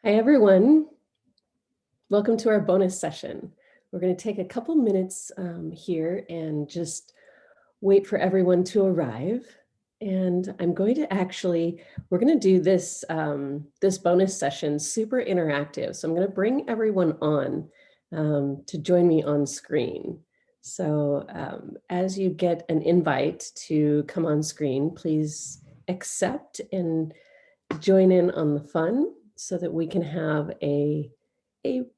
Hi, everyone. Welcome to our bonus session. We're going to take a couple minutes here and just wait for everyone to arrive. And I'm going to we're going to do this, this bonus session super interactive. So I'm going to bring everyone on to join me on screen. So as you get an invite to come on screen, please accept and join in on the fun so that we can have a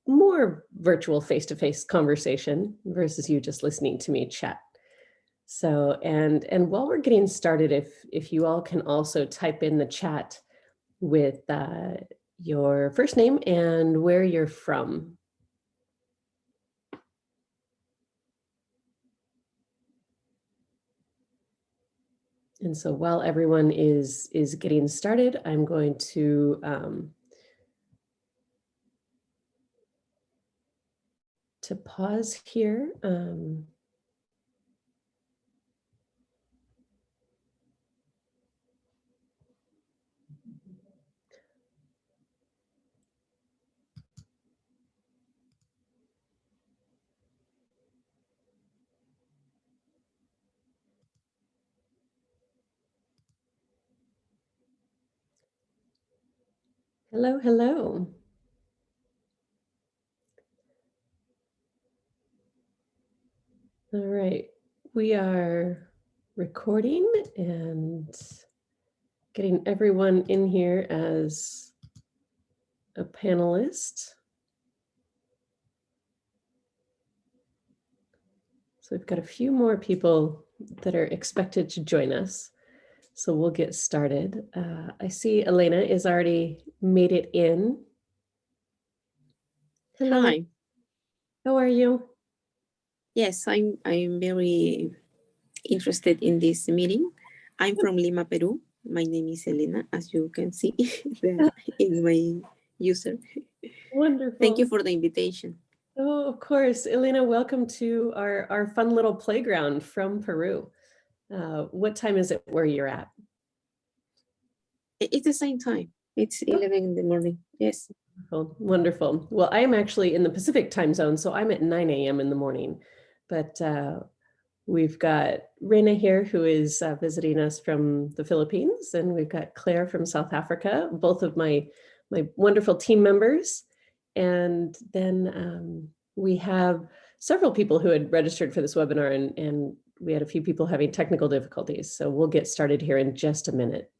more virtual face-to-face conversation versus you just listening to me chat. So, and while we're getting started, if you all can also type in the chat with your first name and where you're from. And so while everyone is getting started, I'm going to pause here. Hello, hello. All right, we are recording and getting everyone in here as a panelist. So we've got a few more people that are expected to join us. So we'll get started. I see Elena is already made it in. Hello. Hi. How are you? Yes, I'm very interested in this meeting. I'm from Lima, Peru. My name is Elena, as you can see in my user. Wonderful. Thank you for the invitation. Oh, of course. Elena, welcome to our fun little playground from Peru. What time is it where you're at? It's the same time. It's 11 in the morning. Yes. Wonderful. Wonderful. Well, I am actually in the Pacific time zone, so I'm at 9 a.m. in the morning. But we've got Reina here, who is visiting us from the Philippines, and we've got Claire from South Africa, both of my wonderful team members. And then we have several people who had registered for this webinar, and we had a few people having technical difficulties. So we'll get started here in just a minute.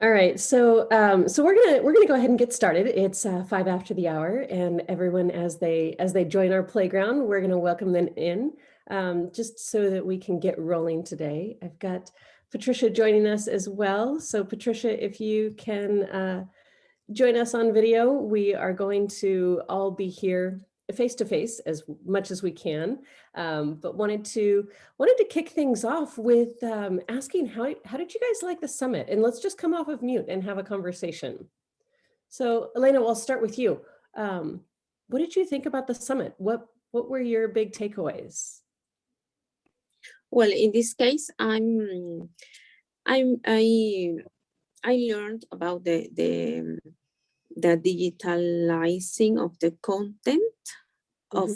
All right, so we're gonna go ahead and get started. It's 5 after the hour, and everyone as they join our playground, we're gonna welcome them in, just so that we can get rolling today. I've got Patricia joining us as well. So Patricia, if you can join us on video, we are going to all be here face to face as much as we can, but wanted to kick things off with asking how did you guys like the summit? And let's just come off of mute and have a conversation. So Elena, we'll start with you. what did you think about the summit? What were your big takeaways? Well, in this case, I learned about the digitalizing of the content of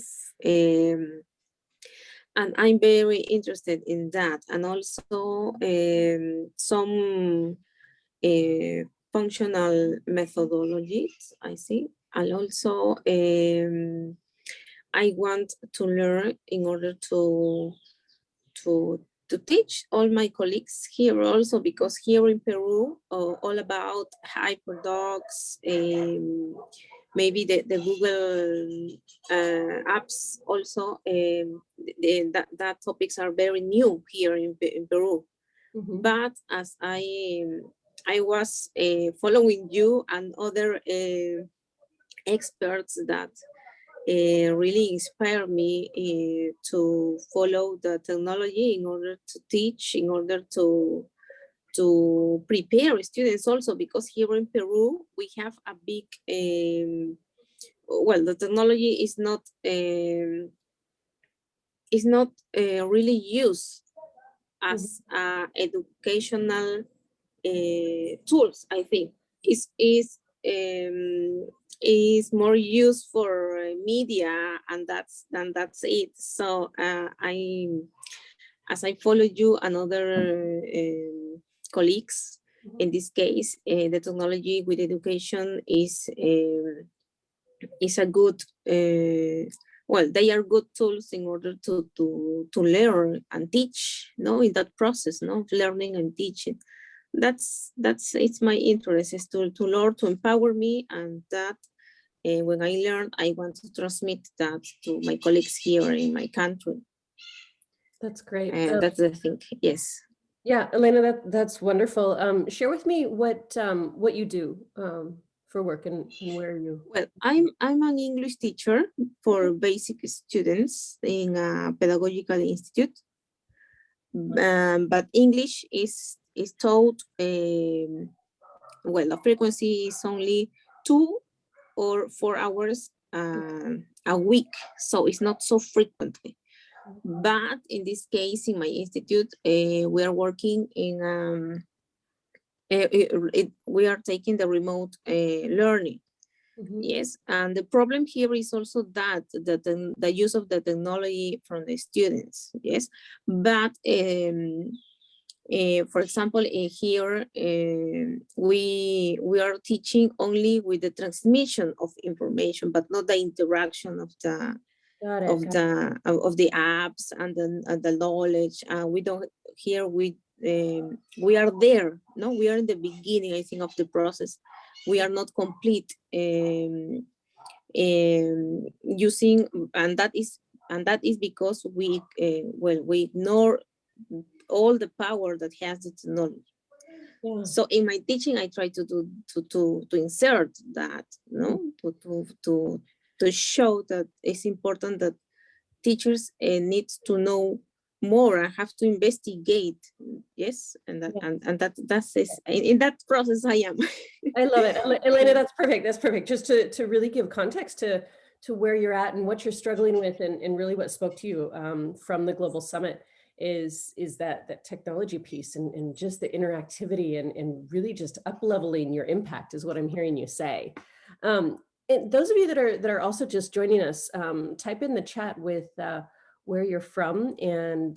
and I'm very interested in that, and also some functional methodologies I see, and also I want to learn in order to teach all my colleagues here also, because here in Peru, all about hyperdocs, maybe the Google apps also, that topics are very new here in Peru. But as I was following you and other experts that really inspired me to follow the technology in order to teach, in order to prepare students also, because here in Peru we have a big well, the technology is not really used as educational tools. I think is more used for media, and that's it. So as I follow you and other colleagues, in this case, the technology with education is a good, well, they are good tools in order to learn and teach, no, in that process, no, learning and teaching. That's it's my interest, is to learn, to empower me, and that when I learn, I want to transmit that to my colleagues here in my country. That's great. And that's the thing. Yes. Yeah, Elena, that's wonderful. Share with me what you do for work, and where are you? Well, I'm an English teacher for basic students in a pedagogical institute. But English is taught, well, the frequency is only 2 or 4 hours a week, so it's not so frequently. But in this case, in my institute, we are working in we are taking the remote learning. Yes, and the problem here is also that the use of the technology from the students. Yes, but for example, here we are teaching only with the transmission of information, but not the interaction of the the apps and the knowledge. We don't here we are there. No, we are in the beginning, I think, of the process. We are not complete using, and that is because we we ignore all the power that has the technology. Yeah. So in my teaching, I try to insert that, no, to show that it's important that teachers need to know more and have to investigate. Yes, and that that's in that process I am. I love it, Elena. That's perfect. That's perfect. Just to really give context to where you're at and what you're struggling with, and really what spoke to you from the Global Summit is that technology piece, and just the interactivity, and really just up-leveling your impact is what I'm hearing you say. And those of you that are also just joining us, type in the chat with where you're from, and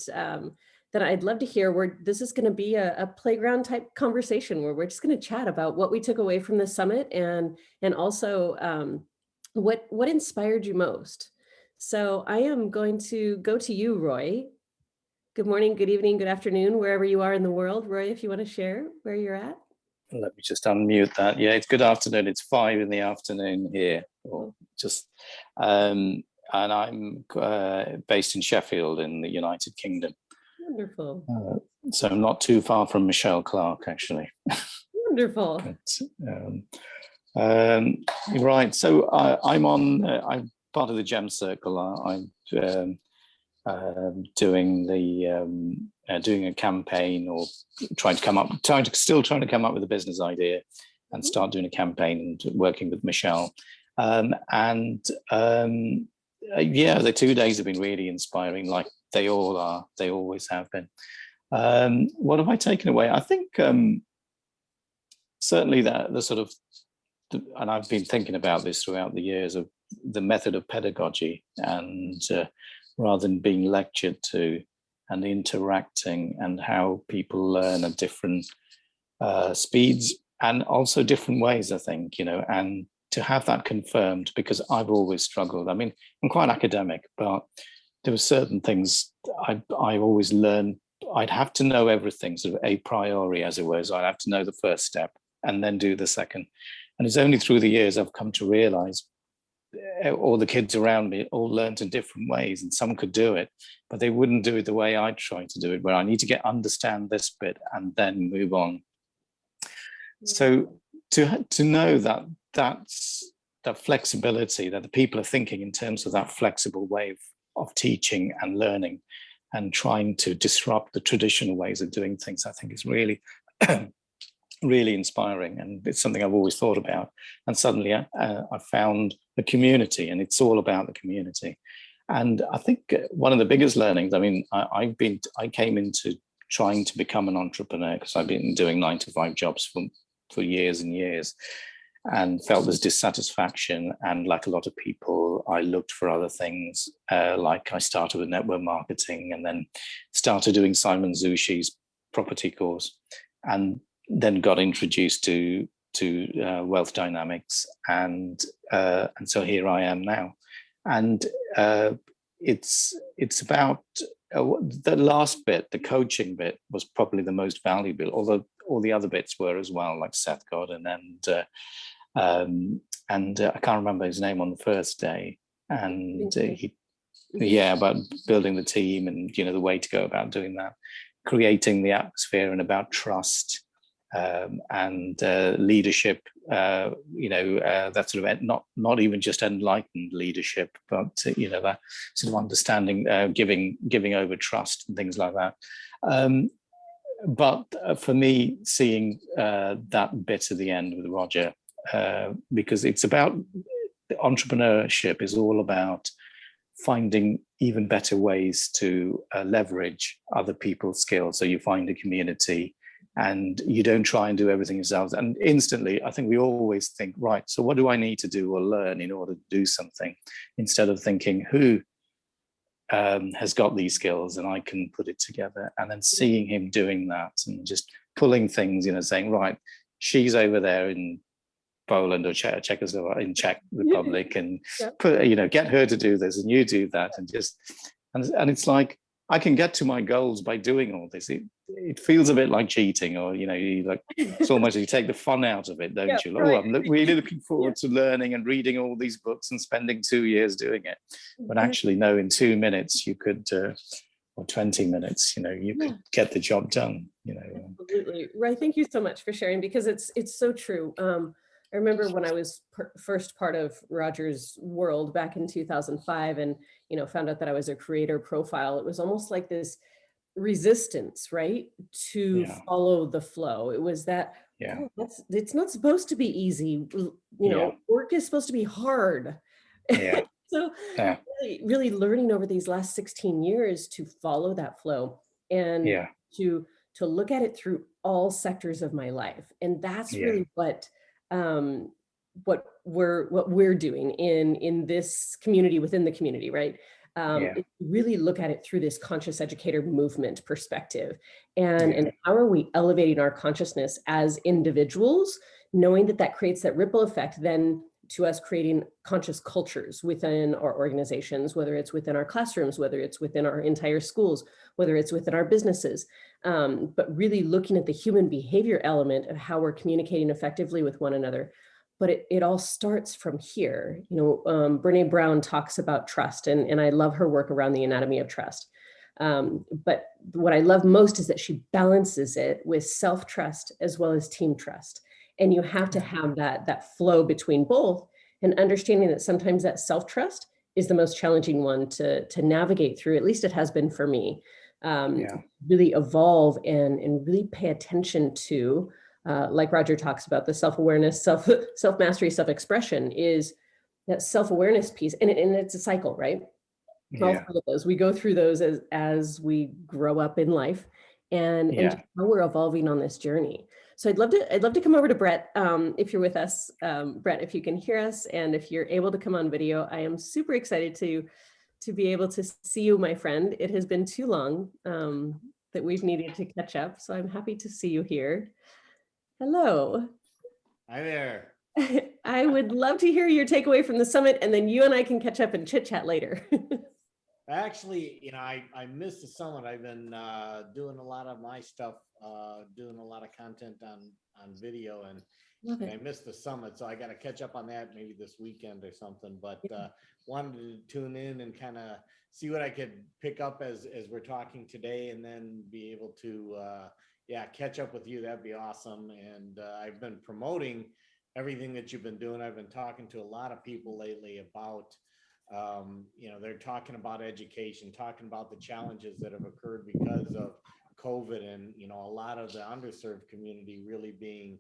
then I'd love to hear where this is going to be a playground type conversation, where we're just going to chat about what we took away from the summit, and also what inspired you most. So I am going to go to you, Roy. Good morning, good evening, good afternoon, wherever you are in the world. Roy, if you want to share where you're at. Let me just unmute that. Yeah, it's good afternoon. It's 5 in the afternoon here, or just, and I'm based in Sheffield in the United Kingdom. Wonderful. So I'm not too far from Michelle Clark, actually. Wonderful. But, right. So I'm part of the GEM Circle. I'm doing a campaign, or trying to come up with a business idea and start doing a campaign, and working with Michelle. Yeah, the 2 days have been really inspiring, like they all are. They always have been. What have I taken away? I think certainly that the sort of, and I've been thinking about this throughout the years, of the method of pedagogy, and rather than being lectured to, and interacting, and how people learn at different speeds and also different ways, I think, and to have that confirmed, because I've always struggled. I mean, I'm quite academic, but there were certain things I always learned. I'd have to know everything sort of a priori, as it were. So I'd have to know the first step and then do the second. And it's only through the years I've come to realize all the kids around me all learned in different ways, and some could do it, but they wouldn't do it the way I try to do it, where I need to understand this bit and then move on. So to know that's that flexibility, that the people are thinking in terms of that flexible way of teaching and learning, and trying to disrupt the traditional ways of doing things, I think is really really inspiring, and it's something I've always thought about. And suddenly I found the community, and it's all about the community. And I think one of the biggest learnings, I mean, I came into trying to become an entrepreneur because I've been doing 9-to-5 jobs for years and years, and felt there's dissatisfaction. And like a lot of people, I looked for other things. Like I started with network marketing, and then started doing Simon Zushi's property course, and then got introduced to wealth dynamics, and so here I am now. And it's about the last bit, the coaching bit, was probably the most valuable, although all the other bits were as well, like Seth Godin and I can't remember his name on the first day, and about building the team, and the way to go about doing that, creating the atmosphere, and about trust. And leadership, that sort of not even just enlightened leadership, but that sort of understanding, giving over trust and things like that. But for me, seeing that bit at the end with Roger, because it's about entrepreneurship is all about finding even better ways to leverage other people's skills. So you find a community, and you don't try and do everything yourselves. And instantly, I think we always think, right, so what do I need to do or learn in order to do something? Instead of thinking, who has got these skills and I can put it together. And then seeing him doing that, and just pulling things, saying, right, she's over there in Poland or Czechoslovakia, in Czech Republic, and get her to do this, and you do that, and it's like, I can get to my goals by doing all this. It feels a bit like cheating, or it's almost, you take the fun out of it, don't you? Right. Oh, I'm really looking forward to learning and reading all these books and spending 2 years doing it. But actually, no, in 2 minutes you could, or 20 minutes, you could get the job done. Absolutely, right. Thank you so much for sharing, because it's so true. I remember when I was first part of Roger's world back in 2005, and found out that I was a creator profile. It was almost like this resistance, right, to follow the flow. It was that, it's not supposed to be easy. Work is supposed to be hard. So really learning over these last 16 years to follow that flow, and to look at it through all sectors of my life. And that's really what we're doing in this community, within the community, right? Really look at it through this conscious educator movement perspective, and how are we elevating our consciousness as individuals, knowing that creates that ripple effect then to us creating conscious cultures within our organizations, whether it's within our classrooms, whether it's within our entire schools, whether it's within our businesses, but really looking at the human behavior element of how we're communicating effectively with one another. But it all starts from here. Brene Brown talks about trust, and I love her work around the anatomy of trust. But what I love most is that she balances it with self-trust as well as team trust. And you have to have that flow between both, and understanding that sometimes that self-trust is the most challenging one to navigate through. At least it has been for me. Really evolve and really pay attention to, like Roger talks about, the self-awareness, self-mastery, self-expression is that self-awareness piece, and it's a cycle, right? All Yeah. three of those, we go through those as we grow up in life, and Yeah. just how we're evolving on this journey. So I'd love to come over to Brett, if you're with us, Brett, if you can hear us, and if you're able to come on video. I am super excited to be able to see you, my friend. It has been too long that we've needed to catch up, so I'm happy to see you here. Hello. Hi there. I would love to hear your takeaway from the summit, and then you and I can catch up and chit chat later. Actually, I missed the summit. I've been doing a lot of my stuff, doing a lot of content on video, and Love I it. missed the summit, so I got to catch up on that maybe this weekend or something. But wanted to tune in and kind of see what I could pick up as we're talking today, and then be able to catch up with you. That'd be awesome. And I've been promoting everything that you've been doing. I've been talking to a lot of people lately about they're talking about education, talking about the challenges that have occurred because of COVID, and a lot of the underserved community really being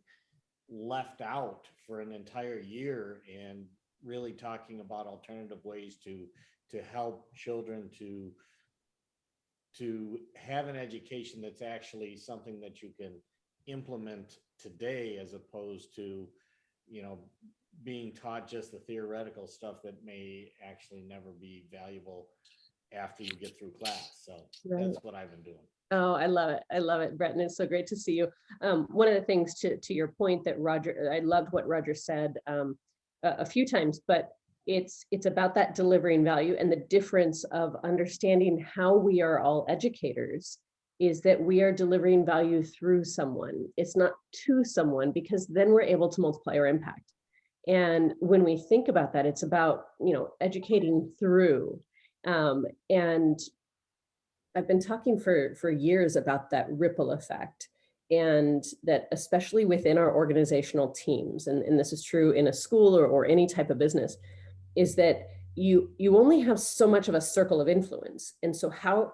left out for an entire year, and really talking about alternative ways to help children to have an education that's actually something that you can implement today, as opposed to being taught just the theoretical stuff that may actually never be valuable after you get through class. So that's what I've been doing. Oh, I love it. I love it, Brett, and it's so great to see you. One of the things to your point that Roger, I loved what Roger said a few times, but it's about that delivering value, and the difference of understanding how we are all educators is that we are delivering value through someone. It's not to someone, because then we're able to multiply our impact. And when we think about that, it's about, educating through. And I've been talking for years about that ripple effect, and that especially within our organizational teams, and this is true in a school or any type of business, is that you only have so much of a circle of influence. And so how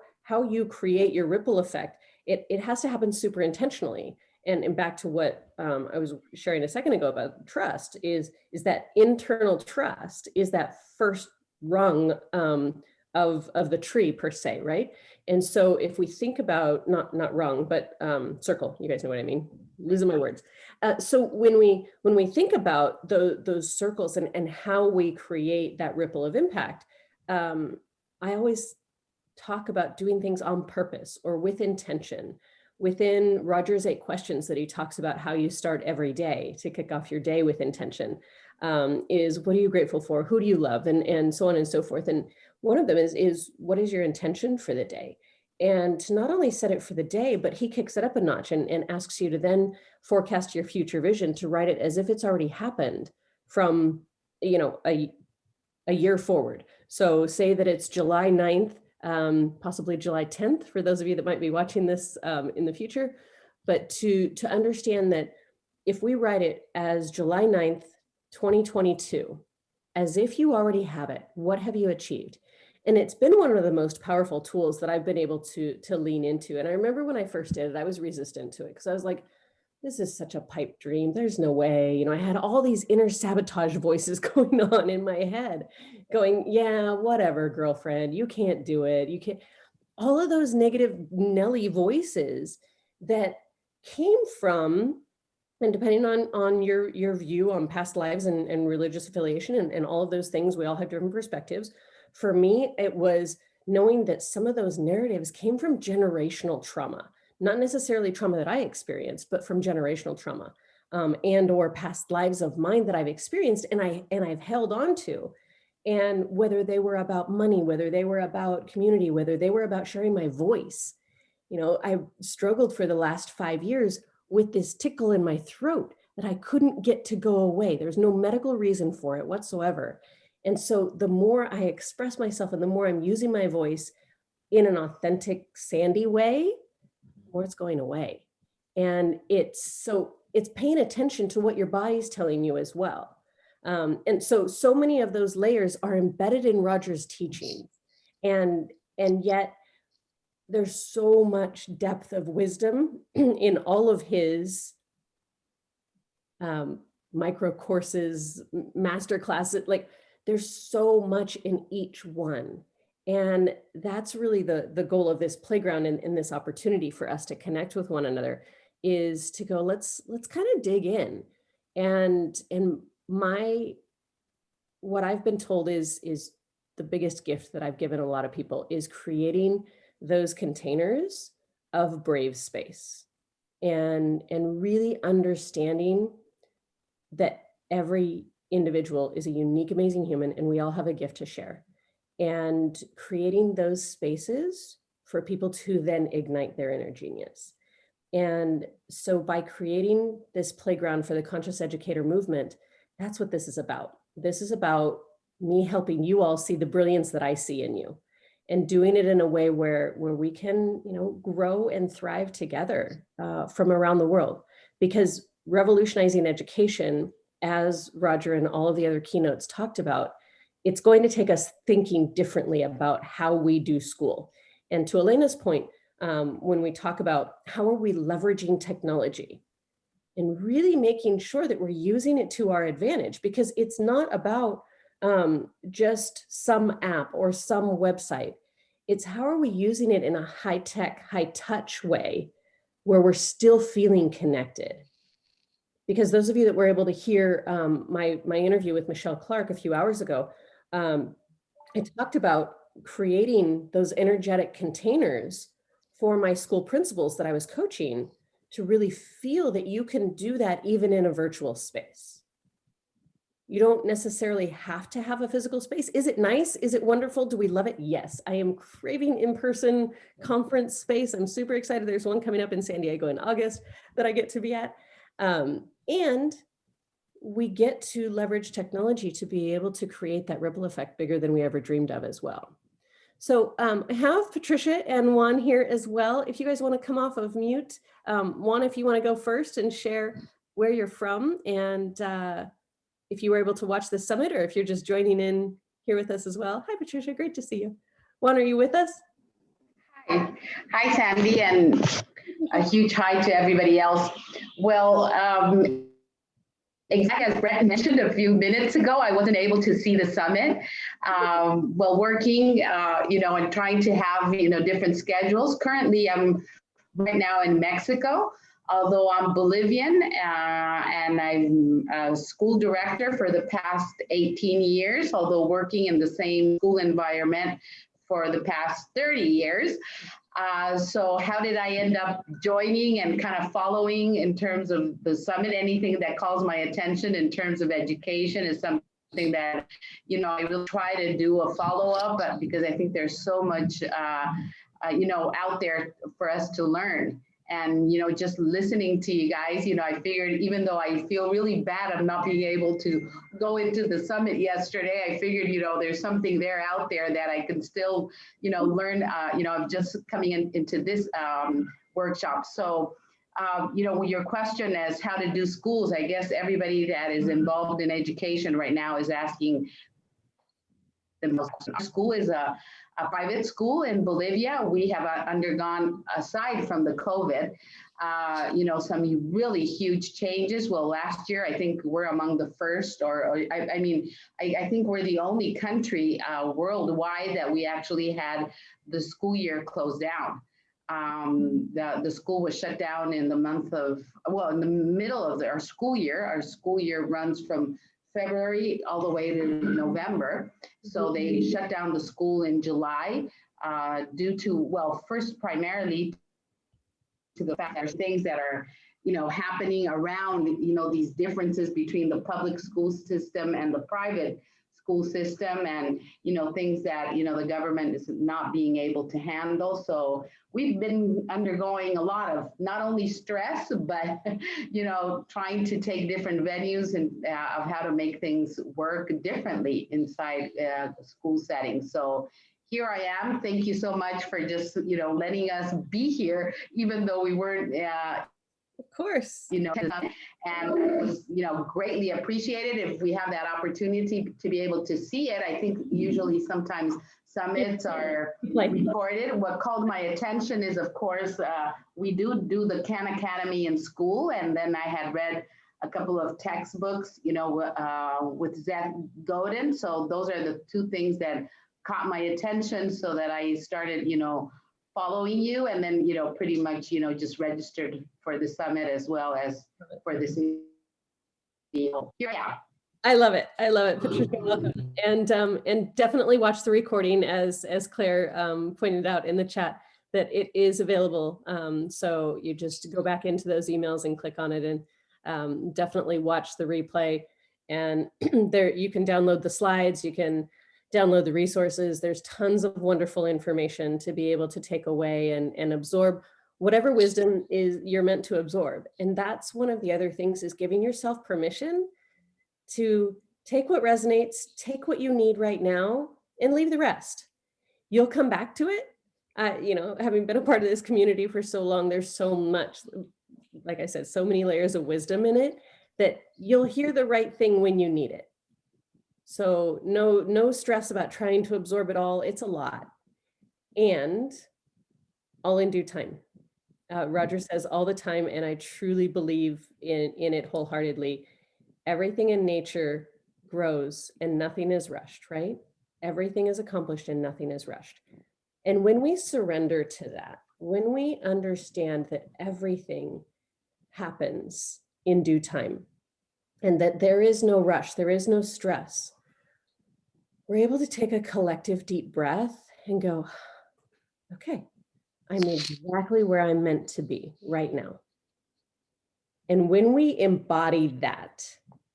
you create your ripple effect, it has to happen super intentionally. And back to what I was sharing a second ago about trust, is that internal trust is that first rung of the tree per se, right? And so if we think about, not rung, but circle, you guys know what I mean, losing my words. So when we think about those circles and how we create that ripple of impact, I always talk about doing things on purpose or with intention. Within Roger's 8 questions that he talks about how you start every day to kick off your day with intention, is what are you grateful for? Who do you love? And so on and so forth. And one of them is what is your intention for the day? And to not only set it for the day, but he kicks it up a notch and asks you to then forecast your future vision, to write it as if it's already happened from, a year forward. So say that it's July 9th, possibly July 10th, for those of you that might be watching this in the future. But to understand that if we write it as July 9th, 2022, as if you already have it, what have you achieved? And it's been one of the most powerful tools that I've been able to lean into. And I remember when I first did it, I was resistant to it, because I was like, this is such a pipe dream. There's no way. I had all these inner sabotage voices going on in my head going, yeah, whatever, girlfriend, you can't do it. You can't. All of those negative Nelly voices that came from, and depending on your view on past lives and religious affiliation and all of those things, we all have different perspectives. For me, it was knowing that some of those narratives came from generational trauma. Not necessarily trauma that I experienced, but from generational trauma, and or past lives of mine that I've experienced and I've held on to. And whether they were about money, whether they were about community, whether they were about sharing my voice, I struggled for the last 5 years with this tickle in my throat that I couldn't get to go away. There's no medical reason for it whatsoever. And so the more I express myself and the more I'm using my voice in an authentic Sandi way, or it's going away. And it's paying attention to what your body's telling you as well. And so many of those layers are embedded in Roger's teachings. And yet there's so much depth of wisdom in all of his micro courses, master classes. Like there's so much in each one. And that's really the goal of this playground and this opportunity for us to connect with one another, is to go, let's kind of dig in. And what I've been told is the biggest gift that I've given a lot of people is creating those containers of brave space, and really understanding that every individual is a unique, amazing human, and we all have a gift to share, and creating those spaces for people to then ignite their inner genius. And so by creating this playground for the Conscious Educator movement, that's what this is about. This is about me helping you all see the brilliance that I see in you, and doing it in a way where we can, grow and thrive together from around the world. Because revolutionizing education, as Roger and all of the other keynotes talked about, it's going to take us thinking differently about how we do school. And to Elena's point, when we talk about how are we leveraging technology, and really making sure that we're using it to our advantage, because it's not about just some app or some website. It's how are we using it in a high-tech, high-touch way where we're still feeling connected. Because those of you that were able to hear my interview with Michelle Clark a few hours ago, I talked about creating those energetic containers for my school principals that I was coaching, to really feel that you can do that even in a virtual space. You don't necessarily have to have a physical space. Is it nice? Is it wonderful? Do we love it? Yes, I am craving in-person conference space. I'm super excited. There's one coming up in San Diego in August that I get to be at. And we get to leverage technology to be able to create that ripple effect bigger than we ever dreamed of as well. So I have Patricia and Juan here as well. If you guys want to come off of mute, Juan, if you want to go first and share where you're from, and if you were able to watch the summit, or if you're just joining in here with us as well. Hi, Patricia, great to see you. Juan, are you with us? Hi, Sandy, and a huge hi to everybody else. Well, exactly as Brett mentioned a few minutes ago, I wasn't able to see the summit while working, and trying to have, different schedules. Currently, I'm right now in Mexico, although I'm Bolivian, and I'm a school director for the past 18 years, although working in the same school environment for the past 30 years. So how did I end up joining and kind of following in terms of the summit? Anything that calls my attention in terms of education is something that, I will try to do a follow-up, but because I think there's so much, out there for us to learn. And, just listening to you guys, I figured, even though I feel really bad of not being able to go into the summit yesterday, I figured, there's something there out there that I can still, learn, I'm just coming into this workshop. So, your question is how to do schools. I guess everybody that is involved in education right now is asking. Our school is a private school in Bolivia. We have undergone, aside from the COVID, some really huge changes. Well, last year, I think we're among the first, I think we're the only country worldwide that we actually had the school year closed down. The school was shut down in the middle of our school year. Our school year runs from February all the way to November. So they shut down the school in July due to, first primarily to the fact that there's things that are, happening around, these differences between the public school system and the private school system, and, things that, the government is not being able to handle. So we've been undergoing a lot of not only stress, but, trying to take different venues and of how to make things work differently inside the school setting. So here I am. Thank you so much for just, letting us be here, even though we weren't, of course, and it was, greatly appreciated if we have that opportunity to be able to see it. I think usually sometimes summits are recorded. What called my attention is, of course, we do the Khan Academy in school, and then I had read a couple of textbooks, with Zach Godin. So those are the two things that caught my attention, so that I started, following you, and then, pretty much, just registered for the summit as well as for this deal. Here I am. I love it. I love it. Patricia, welcome. And definitely watch the recording, as Claire pointed out in the chat, that it is available. So you just go back into those emails and click on it, and definitely watch the replay. And there you can download the slides, you can download the resources. There's tons of wonderful information to be able to take away and absorb whatever wisdom is you're meant to absorb. And that's one of the other things, is giving yourself permission to take what resonates, take what you need right now, and leave the rest. You'll come back to it. Having been a part of this community for so long, there's so much, like I said, so many layers of wisdom in it, that you'll hear the right thing when you need it. So no stress about trying to absorb it all. It's a lot, and all in due time. Roger says all the time, and I truly believe in it wholeheartedly. Everything in nature grows and nothing is rushed, right? Everything is accomplished and nothing is rushed. And when we surrender to that, when we understand that everything happens in due time, and that there is no rush, there is no stress, we're able to take a collective deep breath and go, okay, I'm exactly where I'm meant to be right now. And when we embody that,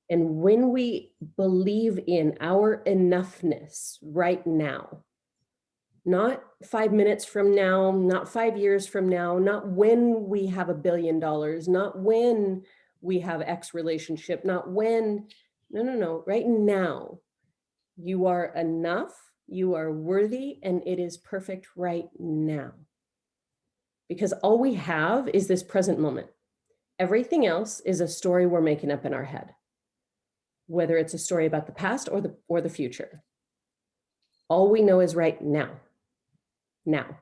and when we believe in our enoughness right now, not 5 minutes from now, not 5 years from now, not when we have $1 billion, not when we have X relationship, not when, no, right now. You are enough, you are worthy, and it is perfect right now. Because all we have is this present moment. Everything else is a story we're making up in our head, whether it's a story about the past or the future. All we know is right now. Now.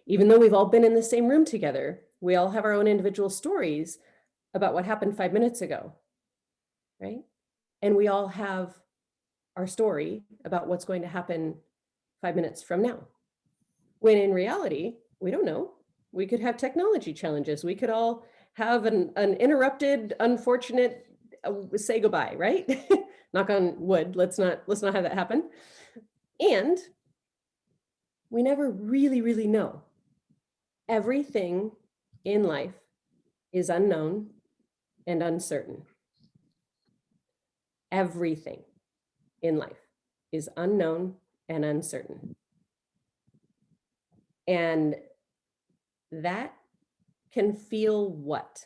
Even though we've all been in the same room together, we all have our own individual stories about what happened 5 minutes ago, right? And we all have our story about what's going to happen 5 minutes from now. When in reality, we don't know. We could have technology challenges. We could all have an interrupted, unfortunate say goodbye, right? Knock on wood. Let's not have that happen. And we never really know. Everything in life is unknown and uncertain. Everything in life is unknown and uncertain. And that can feel what?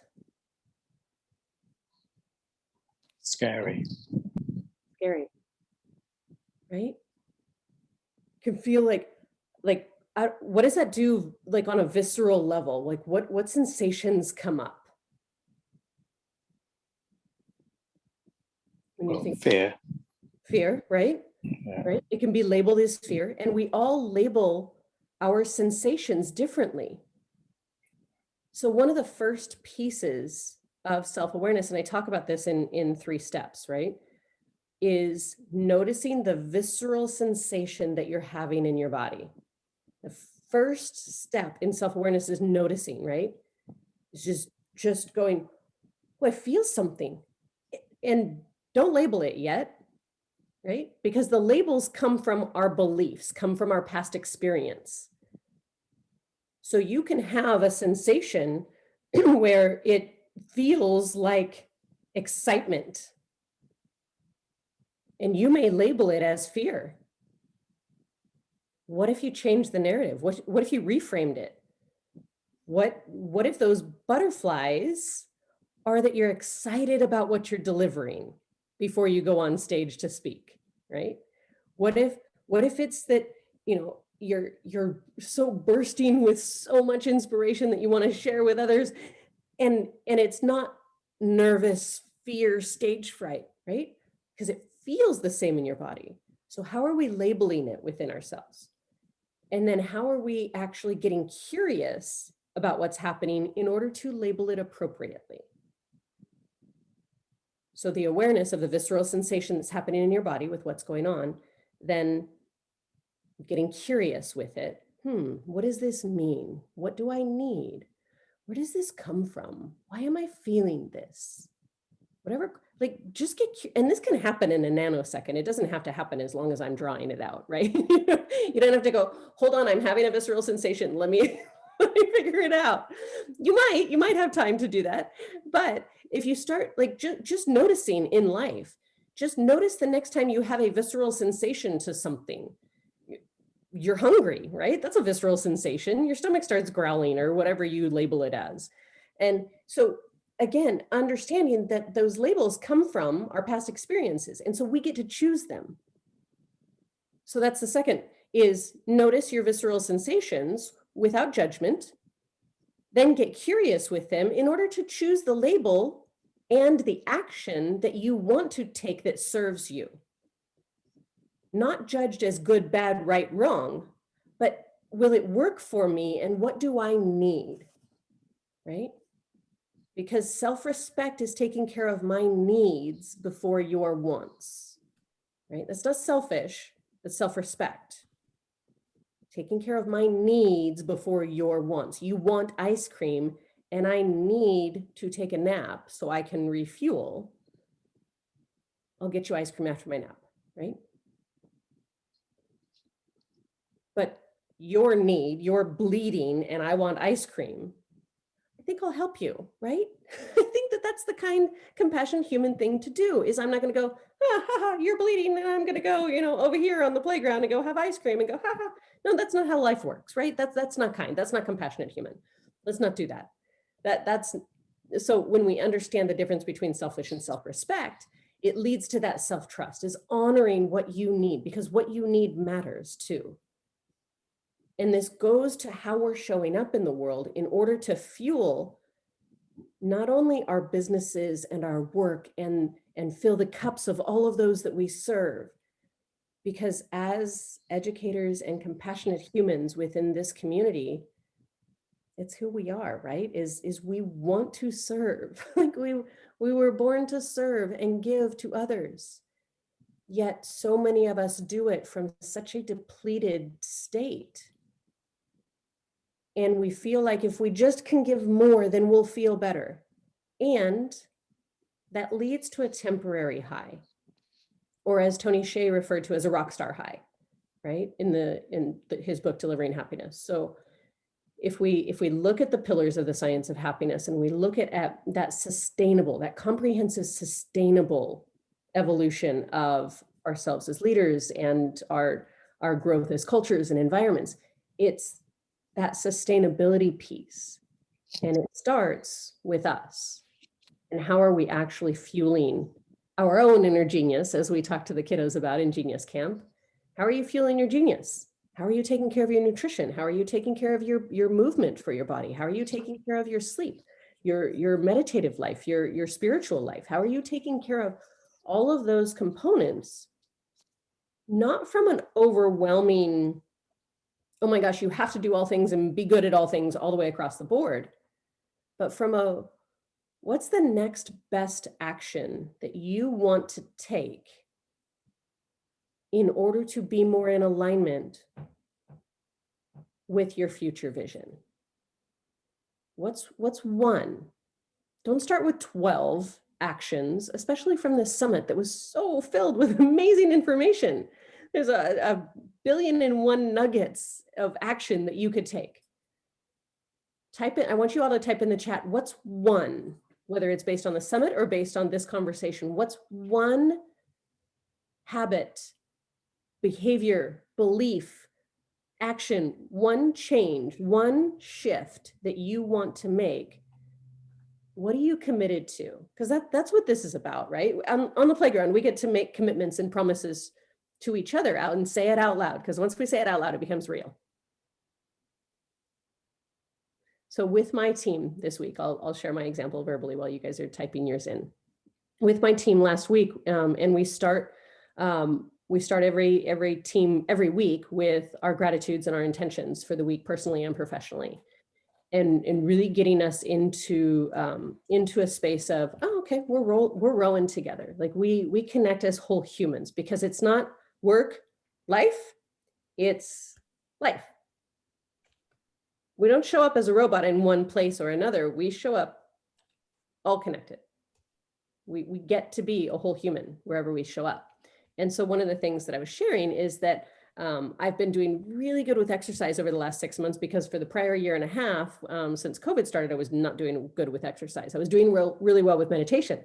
Scary. Scary, right? Can feel like what does that do, like on a visceral level? Like what sensations come up when you think fear, right? Yeah. Right? It can be labeled as fear, and we all label our sensations differently. So one of the first pieces of self-awareness, and I talk about this in 3 steps, right, is noticing the visceral sensation that you're having in your body. The first step in self-awareness is noticing, right? It's just going, oh, I feel something. And don't label it yet, right? Because the labels come from our beliefs, come from our past experience. So you can have a sensation where it feels like excitement, and you may label it as fear. What if you change the narrative? What if you reframed it? What if those butterflies are that you're excited about what you're delivering before you go on stage to speak, right? What if it's that, you're so bursting with so much inspiration that you want to share with others, and it's not nervous fear stage fright, right? Because it feels the same in your body. So how are we labeling it within ourselves? And then how are we actually getting curious about what's happening in order to label it appropriately? So the awareness of the visceral sensation that's happening in your body with what's going on, then getting curious with it. What does this mean? What do I need? Where does this come from? Why am I feeling this? Whatever, like just and this can happen in a nanosecond. It doesn't have to happen as long as I'm drawing it out, right? You don't have to go, hold on, I'm having a visceral sensation. Let me figure it out. You might have time to do that. But if you start like just noticing in life, just notice the next time you have a visceral sensation to something. You're hungry, right? That's a visceral sensation. Your stomach starts growling or whatever you label it as. And so again, understanding that those labels come from our past experiences. And so we get to choose them. So that's the second, is notice your visceral sensations without judgment, then get curious with them in order to choose the label and the action that you want to take that serves you. Not judged as good, bad, right, wrong, but will it work for me and what do I need, right? Because self-respect is taking care of my needs before your wants, right? That's not selfish, that's self-respect. Taking care of my needs before your wants. You want ice cream and I need to take a nap so I can refuel. I'll get you ice cream after my nap, right? But your need, you're bleeding and I want ice cream, I think I'll help you, right? I think that that's the kind compassionate human thing to do is I'm not going to go, you're bleeding and I'm going to go, over here on the playground and go have ice cream and go, ha. No, that's not how life works, right? That's not kind. That's not compassionate human. Let's not do that. That's so when we understand the difference between selfish and self-respect, it leads to that self-trust, is honoring what you need because what you need matters too. And this goes to how we're showing up in the world in order to fuel not only our businesses and our work and fill the cups of all of those that we serve, because as educators and compassionate humans within this community, it's who we are, right? Is we want to serve. Like we were born to serve and give to others. Yet so many of us do it from such a depleted state. And we feel like if we just can give more, then we'll feel better. And that leads to a temporary high, or as Tony Hsieh referred to as a rock star high, right? In his book, Delivering Happiness. So if we look at the pillars of the science of happiness and we look at that sustainable, that comprehensive, sustainable evolution of ourselves as leaders and our growth as cultures and environments, it's that sustainability piece. And it starts with us. And how are we actually fueling our own inner genius, as we talk to the kiddos about in Genius Camp? How are you fueling your genius? How are you taking care of your nutrition? How are you taking care of your movement for your body? How are you taking care of your sleep, your meditative life, your spiritual life? How are you taking care of all of those components? Not from an overwhelming, oh my gosh, you have to do all things and be good at all things all the way across the board, but from what's the next best action that you want to take in order to be more in alignment with your future vision? What's one? Don't start with 12 actions, especially from this summit that was so filled with amazing information. There's a 1,000,000,001 nuggets of action that you could take. Type it. I want you all to type in the chat, what's one, whether it's based on the summit or based on this conversation, what's one habit, behavior, belief, action, one change, one shift that you want to make? What are you committed to? Because that's what this is about, right? On the playground, we get to make commitments and promises to each other out and say it out loud, because once we say it out loud, it becomes real. So with my team this week, I'll share my example verbally while you guys are typing yours in. With my team last week, and we start every team every week with our gratitudes and our intentions for the week, personally and professionally. and really getting us into a space of, oh, okay, we're rowing together. Like we connect as whole humans, because it's not work, life, it's life. We don't show up as a robot in one place or another. We show up all connected. We get to be a whole human wherever we show up. And so one of the things that I was sharing is that I've been doing really good with exercise over the last 6 months, because for the prior year and a half, since COVID started, I was not doing good with exercise. I was doing really well with meditation.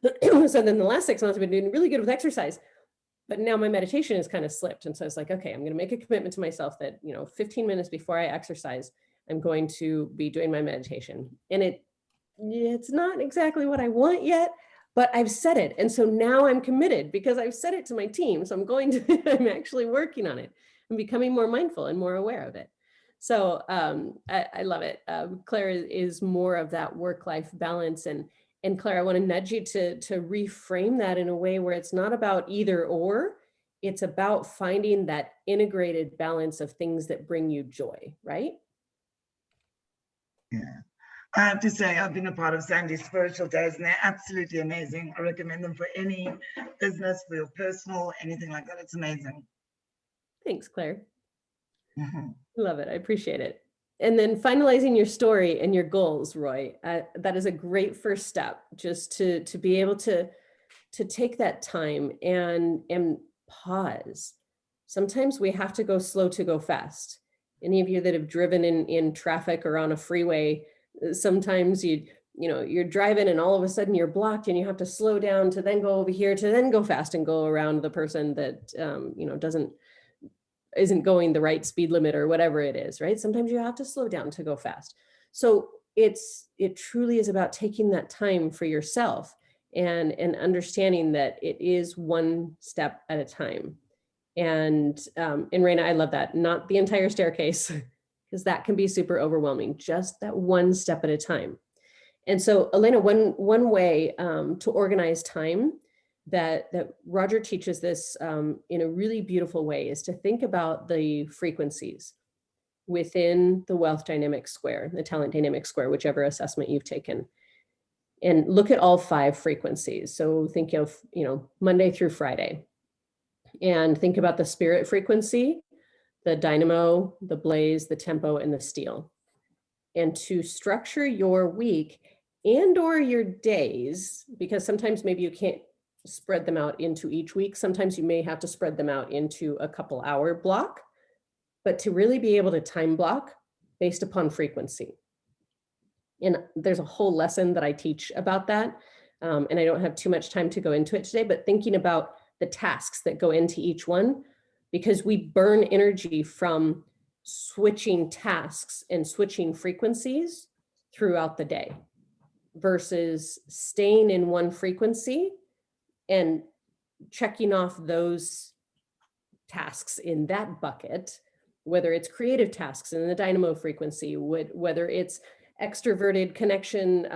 So then the last 6 months, I've been doing really good with exercise, but now my meditation has kind of slipped. And so I was like, okay, I'm going to make a commitment to myself that, 15 minutes before I exercise, I'm going to be doing my meditation. And it's not exactly what I want yet, but I've said it. And so now I'm committed because I've said it to my team. So I'm actually working on it and becoming more mindful and more aware of it. So I love it. Claire is more of that work-life balance. And Claire, I want to nudge you to reframe that in a way where it's not about either or, it's about finding that integrated balance of things that bring you joy, right? Yeah. I have to say, I've been a part of Sandi's spiritual days, and they're absolutely amazing. I recommend them for any business, for your personal, anything like that. It's amazing. Thanks, Claire. Mm-hmm. Love it. I appreciate it. And then finalizing your story and your goals, Roy, that is a great first step, just to be able to take that time and pause. Sometimes we have to go slow to go fast. Any of you that have driven in traffic or on a freeway, sometimes you're driving and all of a sudden you're blocked and you have to slow down to then go over here to then go fast and go around the person that isn't going the right speed limit or whatever it is, right? Sometimes you have to slow down to go fast. So it truly is about taking that time for yourself and understanding that it is one step at a time. And Raina, I love that. Not the entire staircase, because that can be super overwhelming, just that one step at a time. And so Elena, one way to organize time that Roger teaches this in a really beautiful way is to think about the frequencies within the wealth dynamic square, the talent dynamic square, whichever assessment you've taken, and look at all 5 frequencies. So think of, Monday through Friday, and think about the spirit frequency, the dynamo, the blaze, the tempo, and the steel. And to structure your week and or your days, because sometimes maybe you can't spread them out into each week. Sometimes you may have to spread them out into a couple hour block, but to really be able to time block based upon frequency. And there's a whole lesson that I teach about that. And I don't have too much time to go into it today, but thinking about the tasks that go into each one, because we burn energy from switching tasks and switching frequencies throughout the day versus staying in one frequency and checking off those tasks in that bucket, whether it's creative tasks in the dynamo frequency, whether it's extroverted connection,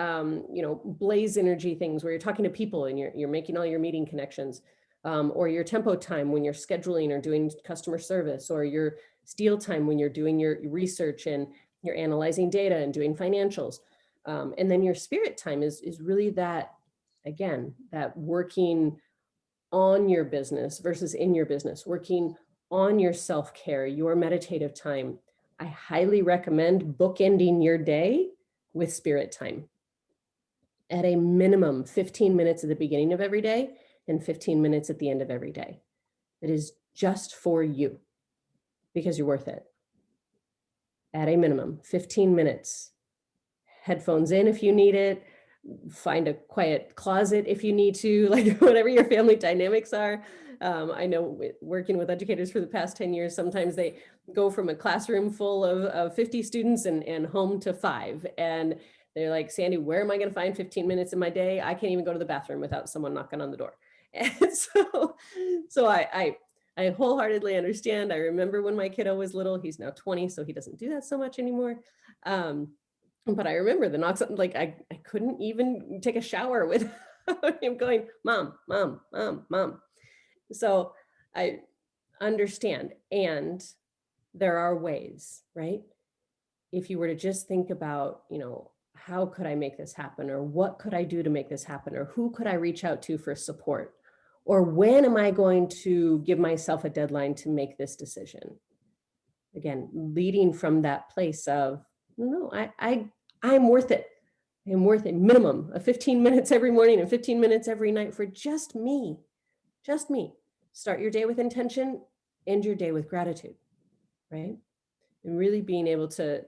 blaze energy things where you're talking to people and you're making all your meeting connections, or your tempo time when you're scheduling or doing customer service, or your steel time when you're doing your research and you're analyzing data and doing financials. And then your spirit time is really that, again, that working on your business versus in your business, working on your self-care, your meditative time. I highly recommend bookending your day with spirit time. At a minimum, 15 minutes at the beginning of every day and 15 minutes at the end of every day. It is just for you because you're worth it. At a minimum, 15 minutes. Headphones in if you need it. Find a quiet closet if you need to, like whatever your family dynamics are. I know working with educators for the past 10 years, sometimes they go from a classroom full of 50 students and home to 5. And they're like, Sandi, where am I going to find 15 minutes in my day? I can't even go to the bathroom without someone knocking on the door. And so I wholeheartedly understand. I remember when my kiddo was little. He's now 20, so he doesn't do that so much anymore. But I remember the knocks, like I couldn't even take a shower without him going, mom, mom, mom, mom. So I understand. And there are ways, right? if you were to just think about, how could I make this happen? Or what could I do to make this happen? Or who could I reach out to for support? Or when am I going to give myself a deadline to make this decision? Again, leading from that place of, no, I'm worth it. I'm worth a minimum of 15 minutes every morning and 15 minutes every night for just me. Just me. Start your day with intention, end your day with gratitude, right? And really being able to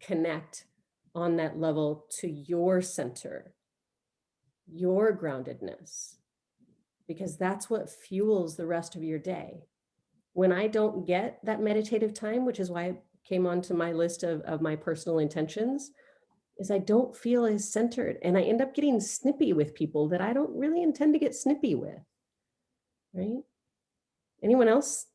connect on that level to your center, your groundedness, because that's what fuels the rest of your day. When I don't get that meditative time, which is why it came onto my list of my personal intentions, is I don't feel as centered, and I end up getting snippy with people that I don't really intend to get snippy with, right? Anyone else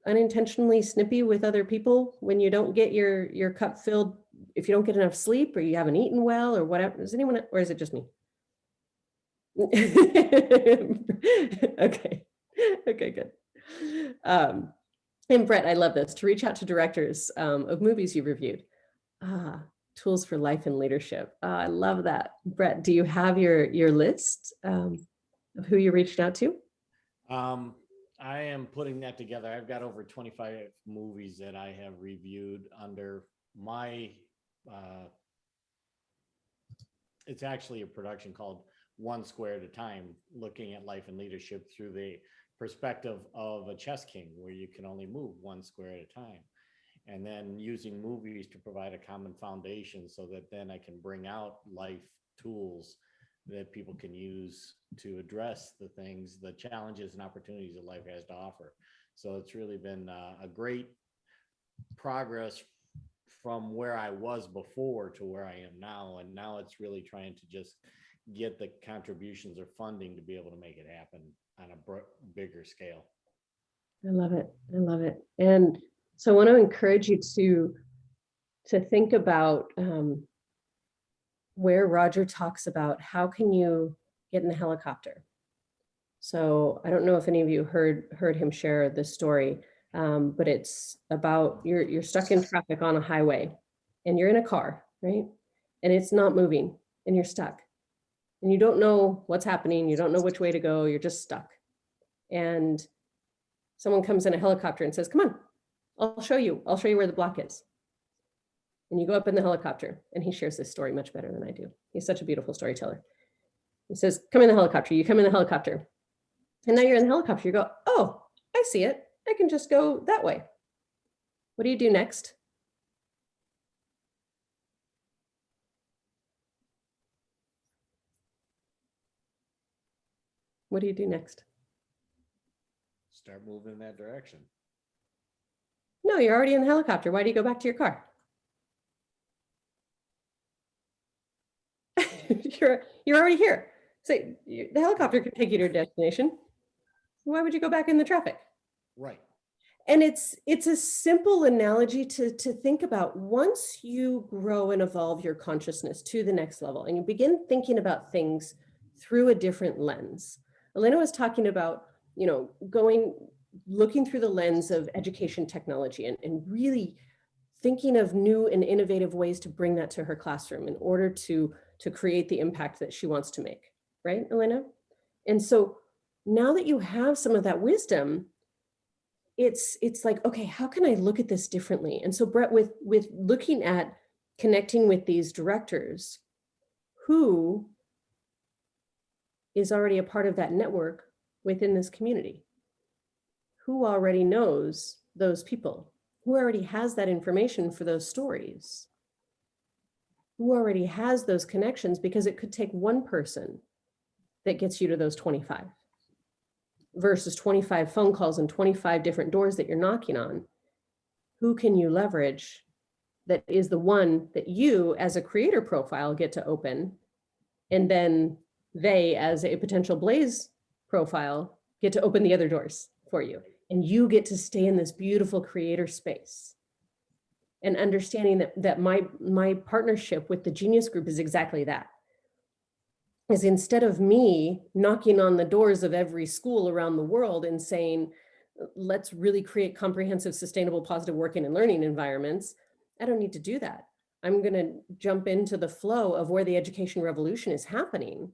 unintentionally snippy with other people when you don't get your cup filled, if you don't get enough sleep or you haven't eaten well or whatever? Is anyone, or is it just me? Okay, good. And Brett, I love this, to reach out to directors of movies you reviewed. Tools for life and leadership. I love that. Brett, do you have your list of who you reached out to? I am putting that together. I've got over 25 movies that I have reviewed under my, it's actually a production called One Square at a Time, looking at life and leadership through the perspective of a chess king, where you can only move one square at a time. And then using movies to provide a common foundation so that then I can bring out life tools that people can use to address the things, the challenges and opportunities that life has to offer. So it's really been a great progress from where I was before to where I am now. And now it's really trying to just get the contributions or funding to be able to make it happen on a bigger scale. I love it. I love it. And so I want to encourage you to think about where Roger talks about how can you get in the helicopter. So I don't know if any of you heard him share this story, but it's about you're stuck in traffic on a highway and you're in a car, right? And it's not moving and you're stuck and you don't know what's happening. You don't know which way to go. You're just stuck. And someone comes in a helicopter and says, come on, I'll show you where the block is. And you go up in the helicopter, and he shares this story much better than I do. He's such a beautiful storyteller. He says, come in the helicopter. You come in the helicopter. And now you're in the helicopter. You go, oh, I see it. I can just go that way. What do you do next? What do you do next? Start moving in that direction. No, you're already in the helicopter. Why do you go back to your car? You're already here. So the helicopter can take you to your destination. Why would you go back in the traffic? Right. And it's a simple analogy to think about. Once you grow and evolve your consciousness to the next level and you begin thinking about things through a different lens. Elena was talking about, looking through the lens of education technology and really thinking of new and innovative ways to bring that to her classroom in order to create the impact that she wants to make, right, Elena? And so now that you have some of that wisdom, it's like, okay, how can I look at this differently? And so Brett, with looking at connecting with these directors, who is already a part of that network within this community? Who already knows those people? Who already has that information for those stories? Who already has those connections? Because it could take one person that gets you to those 25 versus 25 phone calls and 25 different doors that you're knocking on. Who can you leverage that is the one that you as a creator profile get to open, and then they as a potential Blaze profile get to open the other doors for you, and you get to stay in this beautiful creator space. And understanding that my partnership with the Genius Group is exactly that. Is instead of me knocking on the doors of every school around the world and saying, let's really create comprehensive, sustainable, positive working and learning environments, I don't need to do that. I'm going to jump into the flow of where the education revolution is happening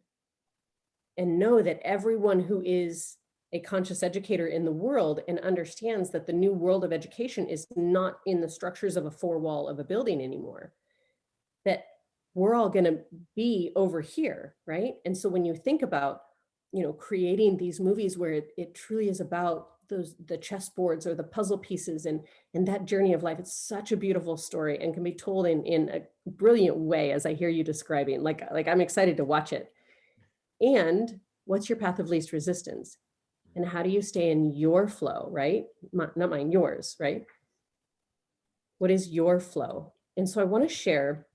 and know that everyone who is a conscious educator in the world and understands that the new world of education is not in the structures of a four wall of a building anymore, that we're all going to be over here, right? And so when you think about, creating these movies where it truly is about the chessboards or the puzzle pieces and that journey of life, it's such a beautiful story and can be told in a brilliant way, as I hear you describing. Like I'm excited to watch it. And what's your path of least resistance? And how do you stay in your flow, right? Not mine, yours, right? What is your flow? And so I want to share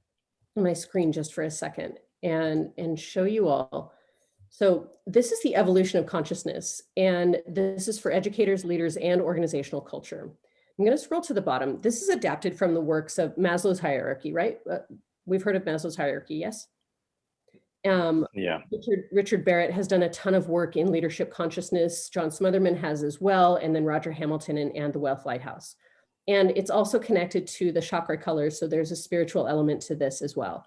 my screen just for a second and show you all. So this is the evolution of consciousness, and this is for educators, leaders, and organizational culture. I'm going to scroll to the bottom. This is adapted from the works of Maslow's hierarchy, right? We've heard of Maslow's hierarchy, yes? Yeah. Richard Barrett has done a ton of work in leadership consciousness. John Smotherman has as well, and then Roger Hamilton and the Wealth Lighthouse. And it's also connected to the chakra colors, so there's a spiritual element to this as well.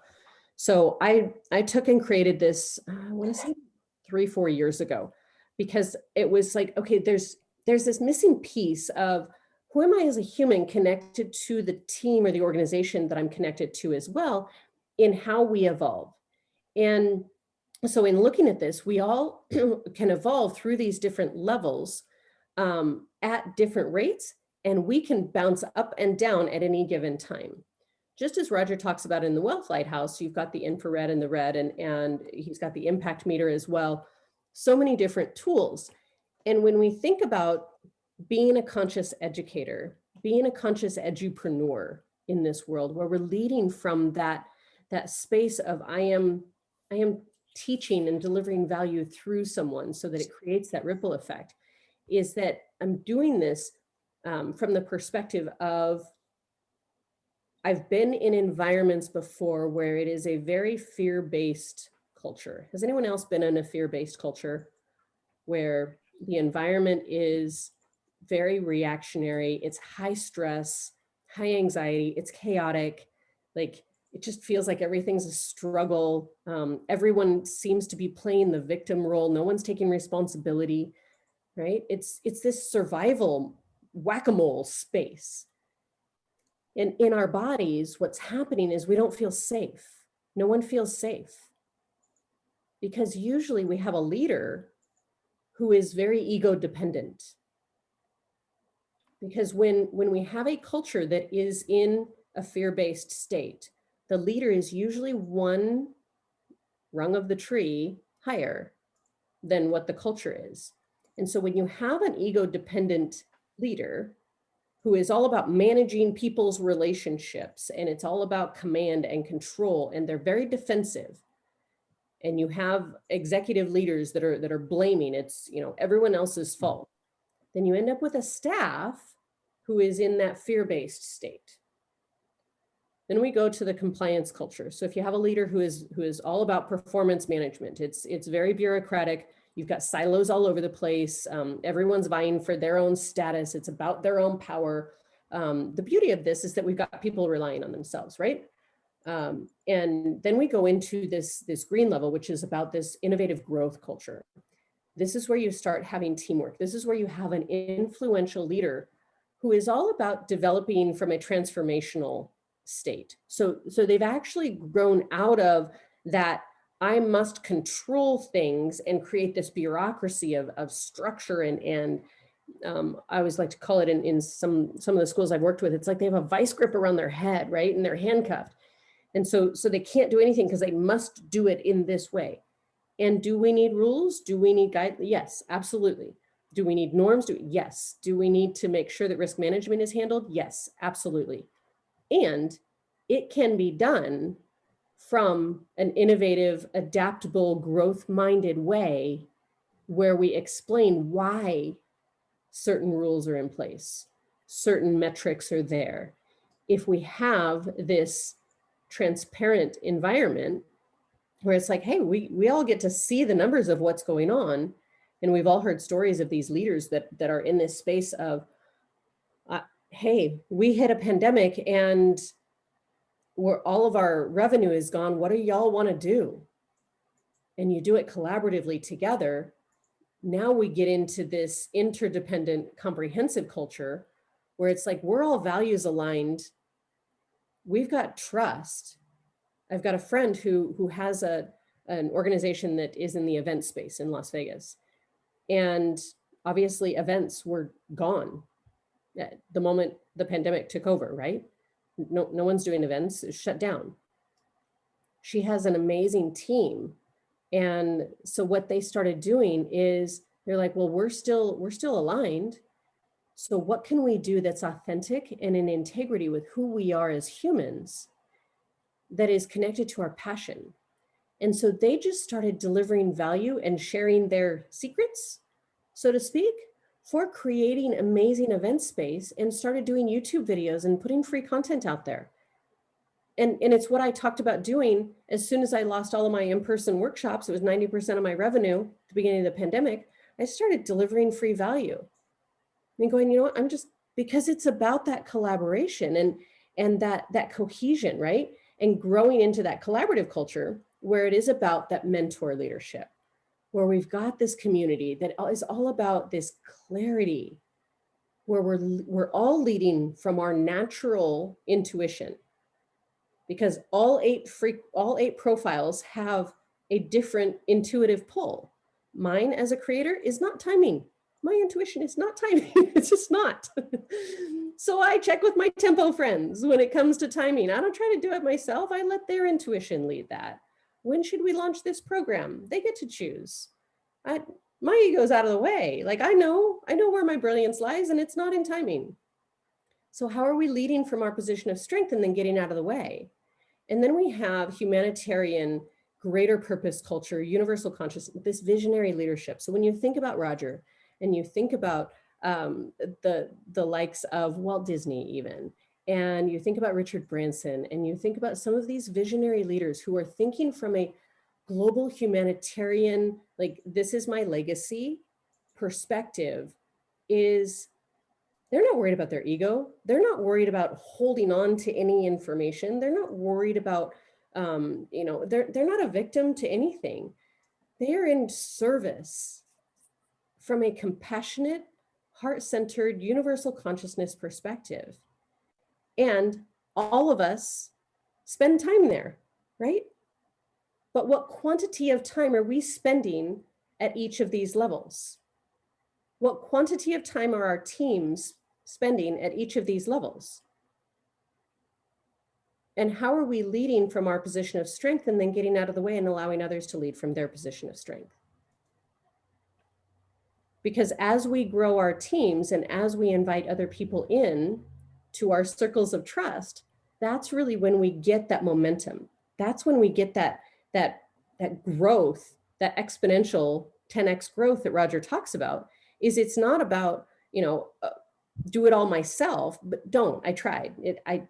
So I took and created this, I want to say 3-4 years ago, because it was like, okay, there's this missing piece of who am I as a human connected to the team or the organization that I'm connected to as well in how we evolve. And so in looking at this, we all can evolve through these different levels at different rates, and we can bounce up and down at any given time. Just as Roger talks about in the Wealth Lighthouse, you've got the infrared and the red, and he's got the impact meter as well. So many different tools. And when we think about being a conscious educator, being a conscious edupreneur in this world, where we're leading from that space of I am teaching and delivering value through someone so that it creates that ripple effect, is that I'm doing this from the perspective of I've been in environments before where it is a very fear-based culture. Has anyone else been in a fear-based culture where the environment is very reactionary, it's high stress, high anxiety, it's chaotic, like it just feels like everything's a struggle. Everyone seems to be playing the victim role. No one's taking responsibility, right? It's this survival whack-a-mole space. And in our bodies, what's happening is we don't feel safe. No one feels safe. Because usually we have a leader who is very ego dependent. Because when we have a culture that is in a fear-based state, the leader is usually one rung of the tree higher than what the culture is. And so when you have an ego dependent leader who is all about managing people's relationships, and it's all about command and control, and they're very defensive, and you have executive leaders that are blaming, it's everyone else's fault, then you end up with a staff who is in that fear-based state. Then we go to the compliance culture. So if you have a leader who is all about performance management, it's very bureaucratic. You've got silos all over the place. Everyone's vying for their own status. It's about their own power. The beauty of this is that we've got people relying on themselves, right? And then we go into this green level, which is about this innovative growth culture. This is where you start having teamwork. This is where you have an influential leader who is all about developing from a transformational state. So they've actually grown out of that I must control things and create this bureaucracy of structure and I always like to call it in some of the schools I've worked with, it's like they have a vice grip around their head, right? And they're handcuffed. And so they can't do anything because they must do it in this way. And do we need rules? Do we need guide? Yes, absolutely. Do we need norms? Yes. Do we need to make sure that risk management is handled? Yes, absolutely. And it can be done from an innovative, adaptable, growth-minded way where we explain why certain rules are in place, certain metrics are there. If we have this transparent environment where it's like, hey, we all get to see the numbers of what's going on. And we've all heard stories of these leaders that are in this space of, hey, we hit a pandemic and where all of our revenue is gone, what do y'all want to do? And you do it collaboratively together. Now we get into this interdependent, comprehensive culture where it's like, we're all values aligned. We've got trust. I've got a friend who has an organization that is in the event space in Las Vegas. And obviously events were gone at the moment the pandemic took over, right? No one's doing events, it's shut down. She has an amazing team. And so what they started doing is they're like, well, we're still aligned. So what can we do that's authentic and in integrity with who we are as humans that is connected to our passion? And so they just started delivering value and sharing their secrets, so to speak, for creating amazing event space, and started doing YouTube videos and putting free content out there. And it's what I talked about doing as soon as I lost all of my in-person workshops. It was 90% of my revenue at the beginning of the pandemic. I started delivering free value and going, you know what, I'm just, because it's about that collaboration and that cohesion, right? And growing into that collaborative culture where it is about that mentor leadership, where we've got this community that is all about this clarity, where we're all leading from our natural intuition, because all eight profiles have a different intuitive pull. Mine as a creator is not timing. My intuition is not timing. It's just not. So I check with my tempo friends when it comes to timing. I don't try to do it myself. I let their intuition lead that. When should we launch this program? They get to choose. My ego's out of the way. Like I know where my brilliance lies, and it's not in timing. So how are we leading from our position of strength and then getting out of the way? And then we have humanitarian, greater purpose culture, universal consciousness, this visionary leadership. So when you think about Roger and you think about the likes of Walt Disney even, and you think about Richard Branson, and you think about some of these visionary leaders who are thinking from a global humanitarian, like this is my legacy perspective, is they're not worried about their ego. They're not worried about holding on to any information. They're not worried about, they're not a victim to anything. They are in service from a compassionate, heart-centered, universal consciousness perspective. And all of us spend time there, right? But what quantity of time are we spending at each of these levels? What quantity of time are our teams spending at each of these levels? And how are we leading from our position of strength and then getting out of the way and allowing others to lead from their position of strength? Because as we grow our teams and as we invite other people in to our circles of trust, that's really when we get that momentum. That's when we get that growth, that exponential 10x growth that Roger talks about. Is it's not about, do it all myself, but I tried it. I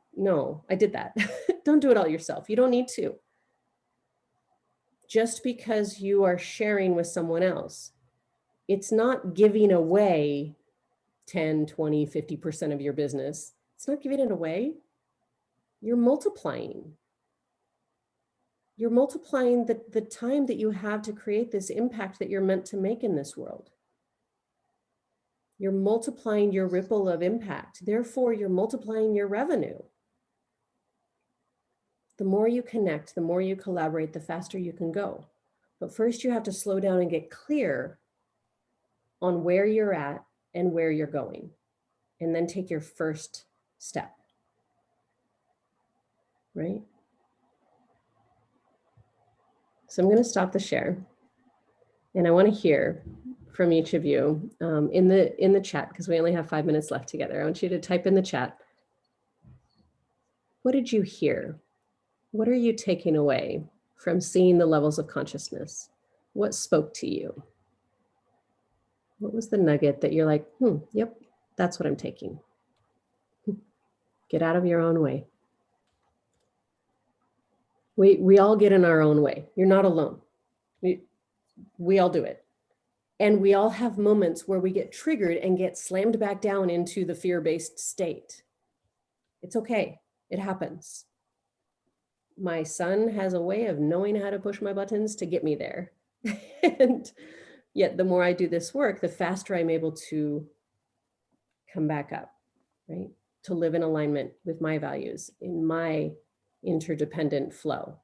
did that. Don't do it all yourself. You don't need to. Just because you are sharing with someone else, it's not giving away 10, 20, 50% of your business. It's not giving it away. You're multiplying. You're multiplying the time that you have to create this impact that you're meant to make in this world. You're multiplying your ripple of impact. Therefore, you're multiplying your revenue. The more you connect, the more you collaborate, the faster you can go. But first you have to slow down and get clear on where you're at and where you're going. And then take your first step, right? So I'm going to stop the share. And I want to hear from each of you in the chat, because we only have 5 minutes left together. I want you to type in the chat. What did you hear? What are you taking away from seeing the levels of consciousness? What spoke to you? What was the nugget that you're like, yep, that's what I'm taking. Get out of your own way. We all get in our own way. You're not alone. We all do it. And we all have moments where we get triggered and get slammed back down into the fear-based state. It's okay. It happens. my son has a way of knowing how to push my buttons to get me there. And yet the more I do this work, the faster I'm able to come back up, right? To live in alignment with my values, in my interdependent flow.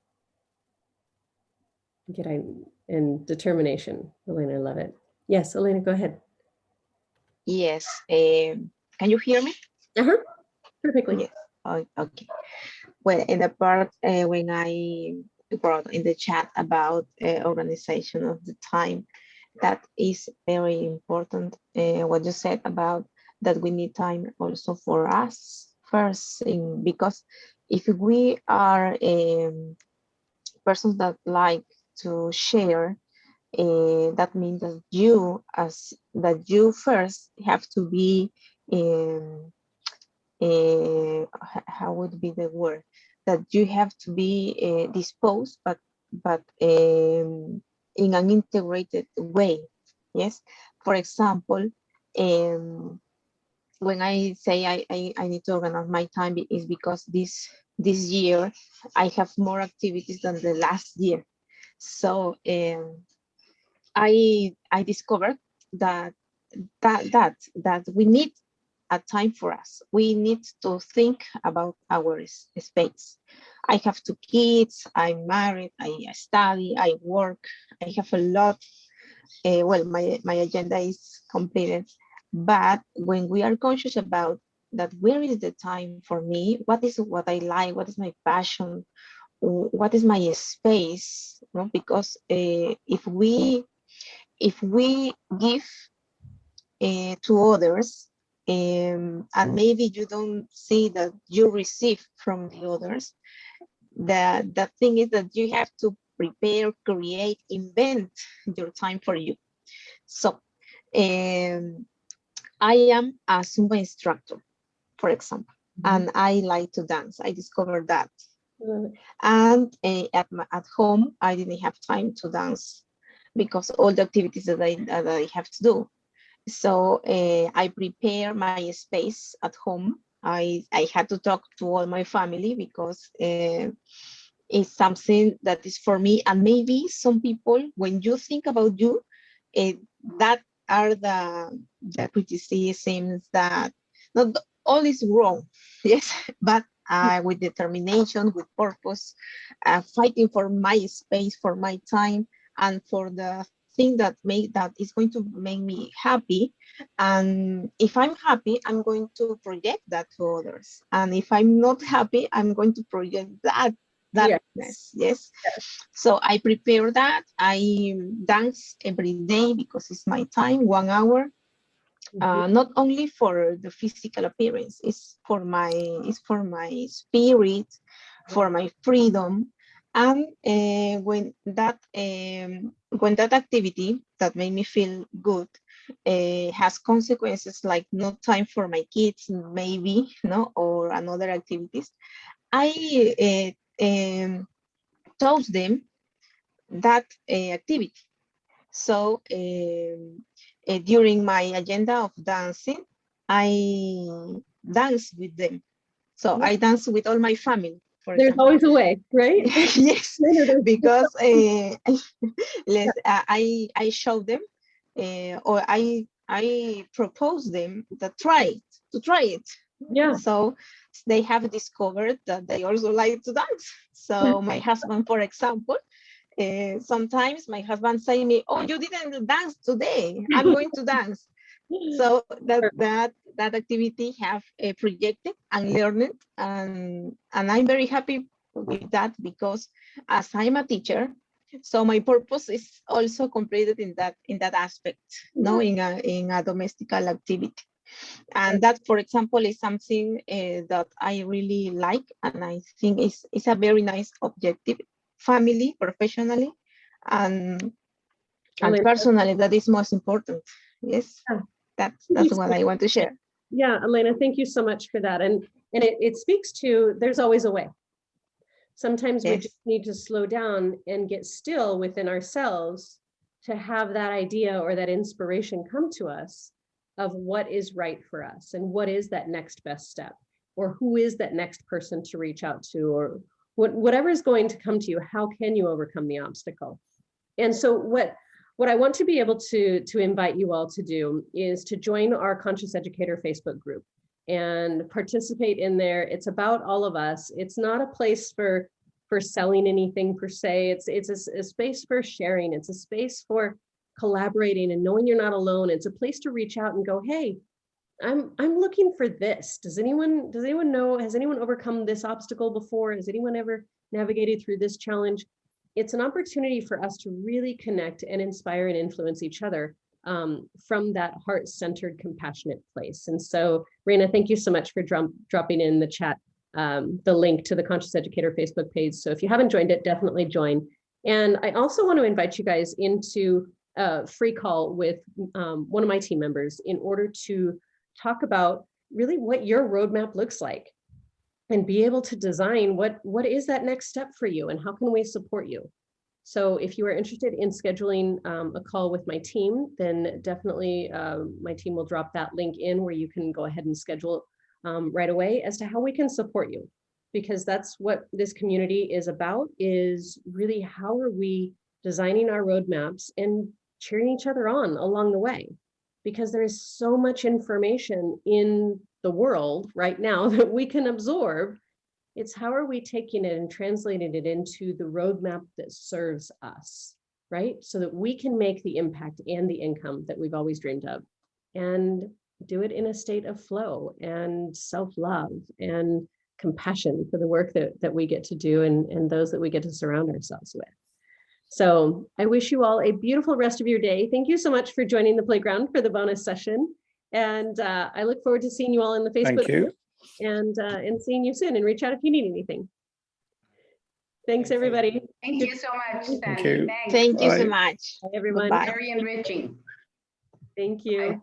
And determination. Elena, I love it. Yes, Elena, go ahead. Yes. Can you hear me? Perfectly. Yes. Oh, okay. Well, in the part when I brought in the chat about organization of the time, that is very important. What you said about that we need time also for us first, because if we are persons that like to share, that means that you first have to be how would be the word, that you have to be disposed, but in an integrated way. Yes. For example, when I say I need to organize my time, is because this year I have more activities than the last year. So I discovered that we need a time for us. We need to think about our space. I have 2 kids, I'm married, I study, I work, I have a lot. Well, my agenda is completed. But when we are conscious about that, where is the time for me? What is what I like? What is my passion? What is my space? No? Because if we give to others, and maybe you don't see that you receive from the others, the thing is that you have to prepare, create, invent your time for you. So I am a Zumba instructor, for example, and I like to dance. I discovered that. And at home, I didn't have time to dance because all the activities that I have to do. So I prepare my space at home. I had to talk to all my family because it's something that is for me. And maybe some people, when you think about you, that are the criticisms that not all is wrong, yes, but with determination, with purpose, fighting for my space, for my time, and for the thing that is going to make me happy. And if I'm happy, I'm going to project that to others. And if I'm not happy, I'm going to project that darkness. Yes. So I prepare that. I dance every day because it's my time, 1 hour. Not only for the physical appearance, it's for my spirit, for my freedom. And when that activity that made me feel good has consequences, like no time for my kids, maybe, no, or another activities, I taught them that activity. So during my agenda of dancing, I dance with them. So I dance with all my family. There's always a way, right? Yes, because I show them, or I propose them to try it. Yeah. So they have discovered that they also like to dance. So my husband, for example, sometimes my husband say to me, "Oh, you didn't dance today. I'm going to dance." So that activity have projected and learned, and I'm very happy with that, because as I'm a teacher, so my purpose is also completed in that aspect, no, in a domestical activity. And that, for example, is something that I really like, and I think it's a very nice objective, family, professionally, and personally. That is most important. Yes, that's what I want to share. Yeah, Elena, thank you so much for that. And it speaks to, there's always a way. Sometimes we just need to slow down and get still within ourselves to have that idea or that inspiration come to us of what is right for us and what is that next best step, or who is that next person to reach out to, whatever is going to come to you, how can you overcome the obstacle? And so what I want to be able to invite you all to do is to join our Conscious Educator Facebook group and participate in there. It's about all of us. It's not a place for selling anything per se. It's a space for sharing. It's a space for collaborating and knowing you're not alone. It's a place to reach out and go, hey, I'm looking for this. Does anyone know, has anyone overcome this obstacle before? Has anyone ever navigated through this challenge? It's an opportunity for us to really connect and inspire and influence each other from that heart-centered, compassionate place. And so, Reina, thank you so much for dropping in the chat the link to the Conscious Educator Facebook page. So if you haven't joined it, definitely join. And I also want to invite you guys into a free call with one of my team members in order to talk about really what your roadmap looks like and be able to design what is that next step for you and how can we support you. So if you are interested in scheduling a call with my team, then definitely my team will drop that link in where you can go ahead and schedule right away as to how we can support you, because that's what this community is about, is really how are we designing our roadmaps and cheering each other on along the way, because there is so much information in the world right now that we can absorb. It's how are we taking it and translating it into the roadmap that serves us, right? So that we can make the impact and the income that we've always dreamed of, and do it in a state of flow and self-love and compassion for the work that we get to do and those that we get to surround ourselves with. So I wish you all a beautiful rest of your day. Thank you so much for joining the playground for the bonus session. And I look forward to seeing you all in the Facebook group and seeing you soon, and reach out if you need anything. Thanks, everybody. Thank you so much, Sandy. Thank you. Thanks. Thank you so much. Bye, everyone. Goodbye. Very enriching. Thank you.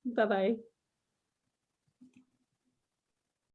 Bye-bye.